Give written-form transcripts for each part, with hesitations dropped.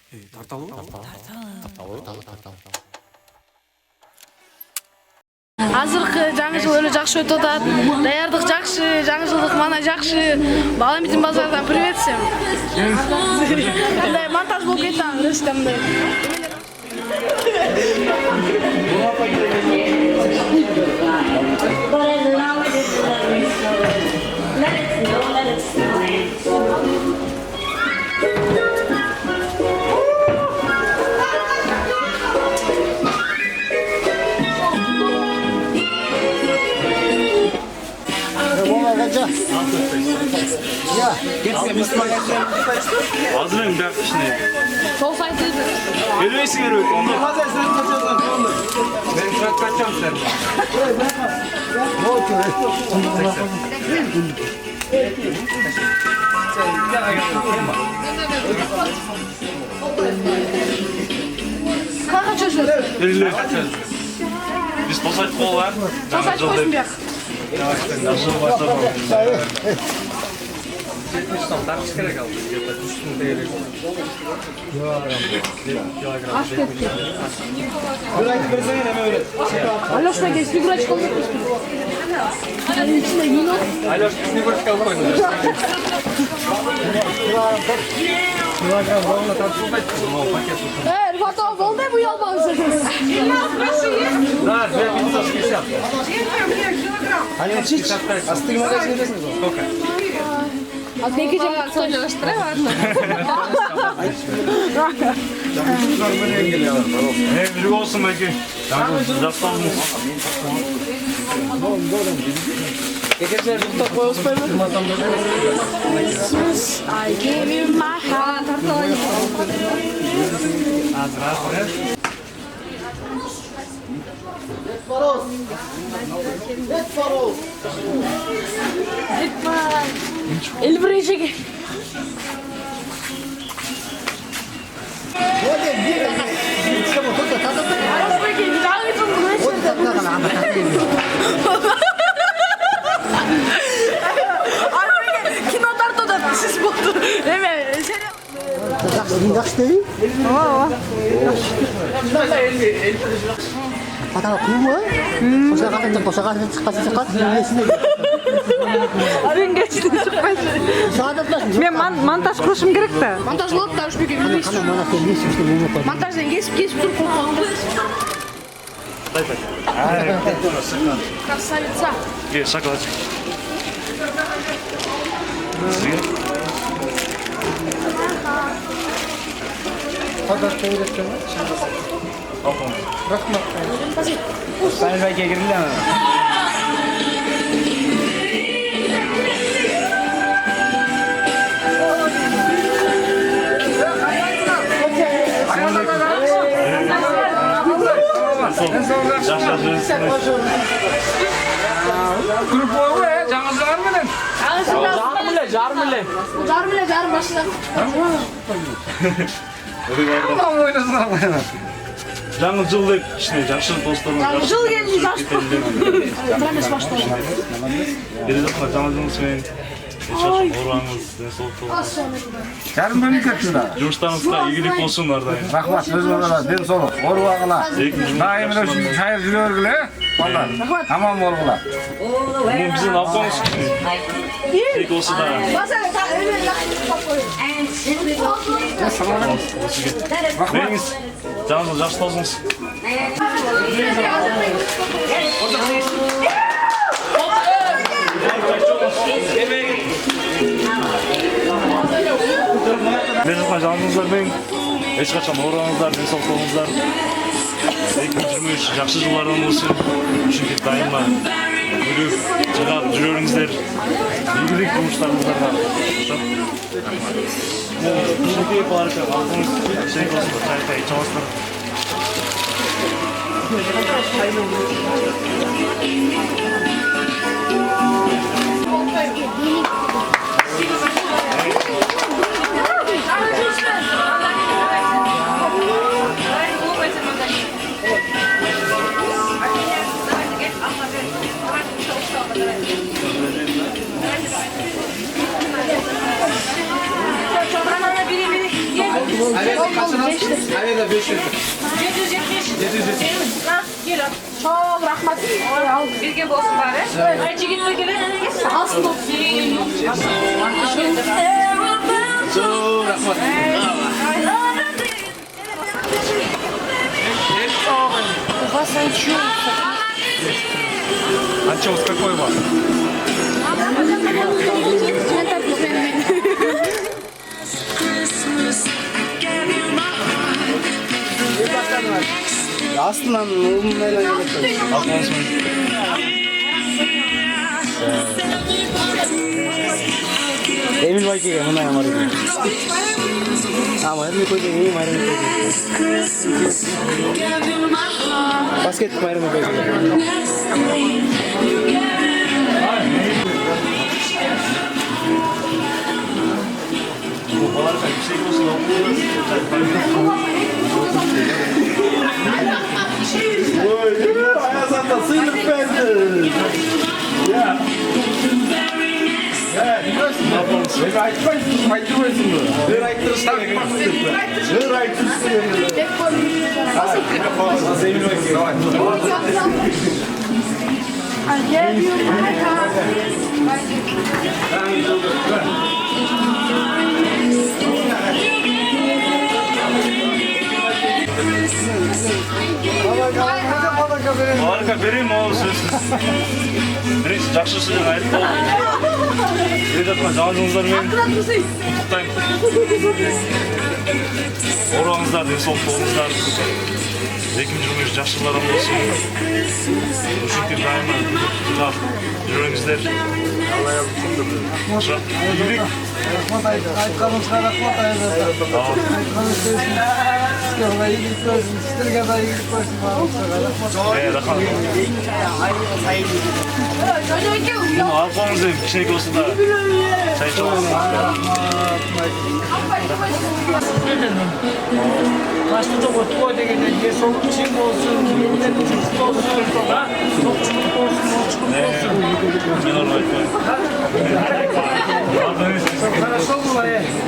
Тарталуу. Азыркы жаңы жыл эле жакшы өтүп атат. Даярдык жакшы, жаңы жылдык мана жакшы. Балам биздин базардан привет всем. Кандай монтаж болуп кетти Рустамда. Hazır mıyım ben şimdi? Сол сайты. Ölmeysin yürü. Hazır sen kaçacaksın. Ben şu an kaçacağım sen. Kanka çocuğum. Ölü. Biz posayt kol var. Сол сайт koysun bir. Nasıl başlamam? Алёшна гel снегурочка алып келsin. Senin içinde vino. Alo, снегурочка алып koydum. Rıfat abi oldu bu yalmağızı. Да, 2560. Hani hiç astık magazin veresiniz o. Сколько? Az ne gece Büyük olsun belki. Rastlanmış. Geçen tutak koyuyoruz ben mi? I gave you my heart. El buraya Kino tartoda siz buldu. Evet. Yaxshi değil. Qanaqa qilma? O'sha qancha qo'shaqasi chiqqasi chiqqasi nesini. Ben geçtim çıkmasın. Ben montaj kuruşum gerek de. Montaj oldu da şu bir gün. Qana mana keldi, işte bu qo'y. Montajdan kesip dur qo'rqoqda. Красавица. Gel şokoladчик. Fakat öğretmen. Rahmat. Sen belki girdin ama. Grup boyu ya, canlılar mı lan? Jarım başla. Tamam oynasın ama. Жаңы жылдык кичине жакшы досторубуз. Жаңы жыл келди, жакшы. Промес башталды. Бере жаткан жаңы жылыңыз менен оорубаңыз, ден соолук болсун. Жарым мемлекеттин да. Жумуштарыңызга ийгилик болсун ар дайым. Rahmat özüne dен соолук, оорубагыла. Daim эле ушинтип шайыр жүрө бергиле. Балдар. Аман болгула. Бул биздин абкабыз. Тек болсо да. Меңиз жаңы жыл жакшы болсуңуз. Мен жаткан жаңыңыздар менен эч качан оорубаңыздар, ден соолук болуңуздар. 2023 жакшы жылдардан болсун. Ушинтип дайыма күлүп, жыгап жүрөрүңүздөр. Ийгилик жумуштарыңыздарга. Ушинтип баракка алсаңыз, сен болсун, чайка ич аласыздар. Hayırlı 500. Çok rahmat. Birge bolsun bari. Ayçi gitme gerek. Alsın o. Çok rahmat. Анчоус какой у вас? Aslında neyle yapıyorsun? Atmanız mı? Emil भाई के मना हमारे को हमारे में कोई नहीं हमारे में कोई बास्केट हमारे में कोई Bu balar yüksek olsun. Ayazanda sıyılıp verdi. Ya. 내가 айтпайсың ба? Бір айттырышта бір Balarga vereyim o sözsüz. Бірінші жақсы сөзден айтып болды. Келе жатқан жалғызыңыздармен құттықтаймын. Оруаңыздар, денсаулық болыңыздар. 2023 жақсы жылдарың болсын. Ушинтип дайыма жылап жүріңіздер. Игілік. айтқаныңызға рахмат Ayazанда. Айтқаныңыз келсін. Сіздерге игілік болсын. Сіздерге де игілік болсын. Рахмат. Bunu alfanız dedim, kişilik olsa da çay içemezsiniz. Başta otuğa degenden yesoluk için olsun, milletin üstü olsun, topçuluk olsun, molçuluk olsun. Ben onu айтпаймын. Хорошо было,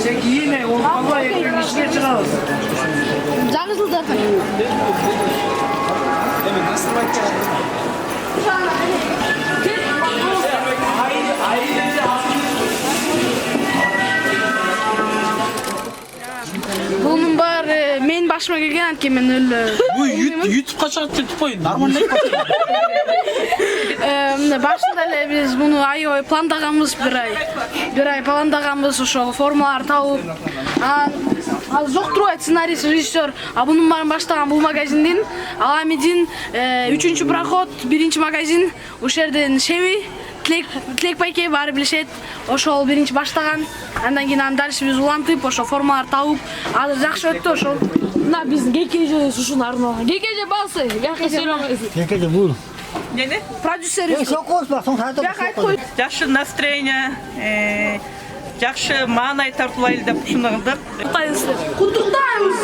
sen yine o Allah ekmeğin içine çıkarız. Жаңы жылда. Bunun bari men başıma gelgen ki men öyle. Bu YouTube'a çıkartıp koyun. Normal Başında ele biz bunu ay planlaganımız bir ay planlaganımız ошо формалар табып ал жок турбайт сценарист режиссер bunun баарын баштаган бул магазиндин ал эмидин 3-чү проход 1-чи магазин ошол жерден шеви Тилек байке баары билишет ошол 1-чи баштаган андан кийин аны дальше биз улантып ошо формалар табып азыр жакшы өттү ошол мына биздин кекеже ушуну арналган кекеже баасы жакшы сөйлөңүз Кекеде бул. Nene? продюсерибиз Çok konuşma, son hayata жак айтып коюп Жақсы настроение, жақсы маанай тартылайлы деп ушуну кылдык. Құттықтаймыз.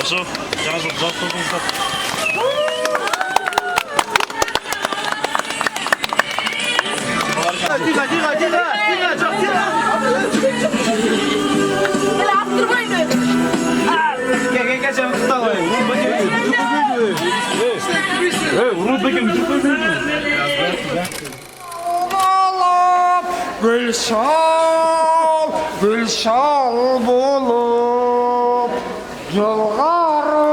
Ошо жаңа жыл жауап болдуңуздар. Hele attırmaydı. Urut bekem Gülşal bulup yollarına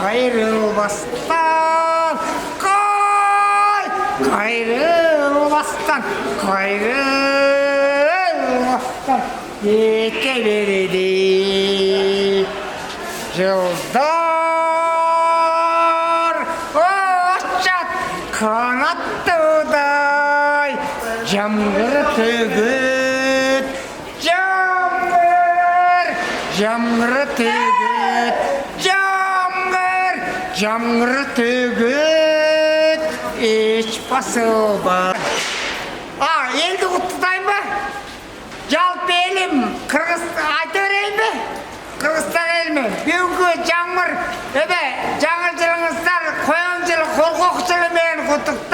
Kayrılmazdan kayrılmazdan kayrılmazdan yetebilirdi yıllar uçat kanattıday jamgır tügüt jamgır tügüt jamgır tügüt iç basıl var. Eldi kuttudayım mı? Жалпы елім айта берейін бе? Қырғызстан еліме бүгінгі жаңбыр жаңыл жылыңыздар қоян жылы қол қоқшылымен құттықтаймын.